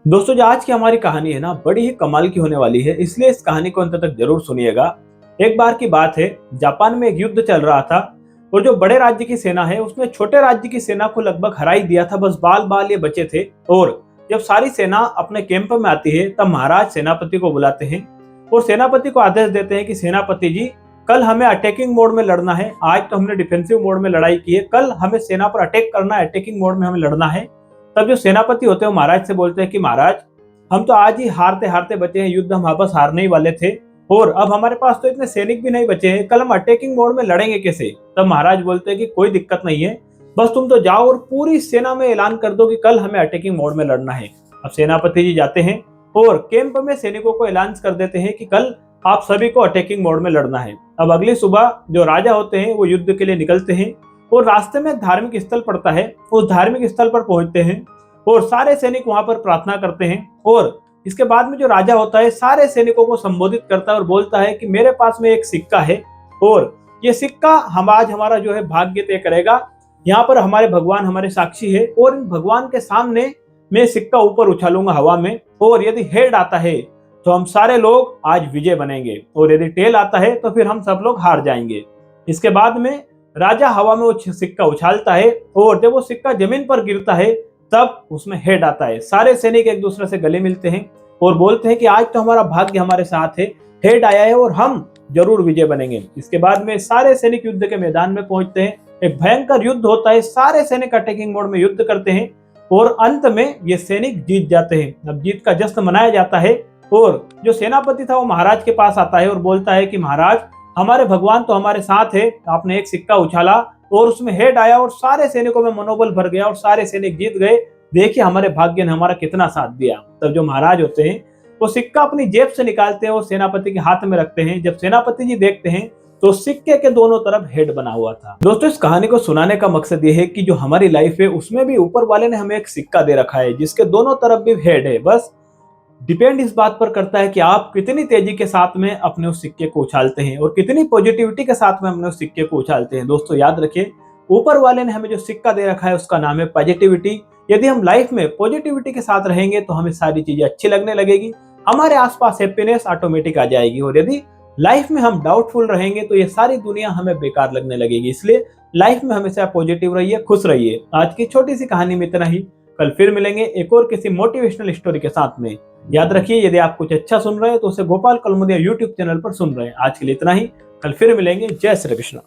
दोस्तों, जो आज की हमारी कहानी है ना, बड़ी ही कमाल की होने वाली है, इसलिए इस कहानी को अंत तक जरूर सुनिएगा। एक बार की बात है, जापान में एक युद्ध चल रहा था और जो बड़े राज्य की सेना है उसने छोटे राज्य की सेना को लगभग हरा ही दिया था। बस बाल बाल ये बचे थे। और जब सारी सेना अपने कैंप में आती है तब महाराज सेनापति को बुलाते हैं और सेनापति को आदेश देते हैं कि सेनापति जी, कल हमें अटैकिंग मोड में लड़ना है। आज तो हमने डिफेंसिव मोड में लड़ाई की है, कल हमें सेना पर अटैक करना है, अटैकिंग मोड में हमें लड़ना है। तब जो सेनापति होते हैं वो महाराज से बोलते हैं कि महाराज, हम तो आज ही हारते हारते बचे हैं, युद्ध हम वापस हारने ही वाले थे और अब हमारे पास तो इतने सैनिक भी नहीं बचे हैं, कल हम अटैकिंग मोड में लड़ेंगे कैसे। तब महाराज बोलते हैं कि कोई दिक्कत नहीं है, बस तुम तो जाओ और पूरी सेना में ऐलान कर दो कि कल हमें अटैकिंग मोड में लड़ना है। अब सेनापति जी जाते हैं और कैंप में सैनिकों को ऐलान कर देते हैं कि कल आप सभी को अटैकिंग मोड में लड़ना है। अब अगली सुबह जो राजा होते हैं वो युद्ध के लिए निकलते हैं और रास्ते में धार्मिक स्थल पड़ता है। उस धार्मिक स्थल पर पहुंचते हैं और सारे सैनिक वहां पर प्रार्थना करते हैं। और इसके बाद में जो राजा होता है सारे सैनिकों को संबोधित करता है और बोलता है कि मेरे पास में एक सिक्का है और ये सिक्का हम आज हमारा जो है भाग्य तय करेगा। यहाँ पर हमारे भगवान हमारे साक्षी है और इन भगवान के सामने मैं सिक्का ऊपर उछालूंगा हवा में, और यदि हेड आता है तो हम सारे लोग आज विजय बनेंगे और यदि टेल आता है तो फिर हम सब लोग हार जाएंगे। इसके बाद में राजा हवा में वो सिक्का उछालता है और जब वो सिक्का जमीन पर गिरता है तब उसमें हेड आता है। सारे सैनिक एक दूसरे से गले मिलते हैं और बोलते हैं कि आज तो हमारा भाग्य हमारे साथ है, हेड आया है और हम जरूर विजय बनेंगे। इसके बाद में सारे सैनिक युद्ध के मैदान में पहुंचते हैं। एक भयंकर युद्ध होता है, सारे सैनिक अटैकिंग मोड में युद्ध करते हैं और अंत में ये सैनिक जीत जाते हैं। अब जीत का जश्न मनाया जाता है और जो सेनापति था वो महाराज के पास आता है और बोलता है कि महाराज, हमारे भगवान तो हमारे साथ है, आपने एक सिक्का उछाला और उसमें हेड आया और सारे सैनिकों में मनोबल भर गया और सारे सैनिक जीत गए, देखिए हमारे भाग्य ने हमारा कितना साथ दिया। तब जो महाराज होते हैं वो सिक्का अपनी जेब से निकालते हैं और सेनापति के हाथ में रखते हैं। जब सेनापति जी देखते हैं तो सिक्के के दोनों तरफ हेड बना हुआ था। दोस्तों, इस कहानी को सुनाने का मकसद ये है कि जो हमारी लाइफ है उसमें भी ऊपर वाले ने हमें एक सिक्का दे रखा है जिसके दोनों तरफ भी हेड है। बस डिपेंड इस बात पर करता है कि आप कितनी तेजी के साथ में अपने उस सिक्के को उछालते हैं और कितनी पॉजिटिविटी के साथ में अपने उस सिक्के को उछालते हैं। दोस्तों, याद रखिए, ऊपर वाले ने हमें जो सिक्का दे रखा है उसका नाम है पॉजिटिविटी। यदि हम लाइफ में पॉजिटिविटी के साथ रहेंगे तो हमें सारी चीजें अच्छी लगने लगेगी, हमारे आसपास हैप्पीनेस ऑटोमेटिक आ जाएगी। और यदि लाइफ में हम डाउटफुल रहेंगे तो ये सारी दुनिया हमें बेकार लगने लगेगी। इसलिए लाइफ में हमेशा पॉजिटिव रहिए, खुश रहिए। आज की छोटी सी कहानी में इतना ही। कल फिर मिलेंगे एक और किसी मोटिवेशनल स्टोरी के साथ में। याद रखिए, यदि आप कुछ अच्छा सुन रहे हैं तो उसे गोपाल कलमुदिया यूट्यूब चैनल पर सुन रहे हैं। आज के लिए इतना ही, कल फिर मिलेंगे। जय श्री कृष्ण।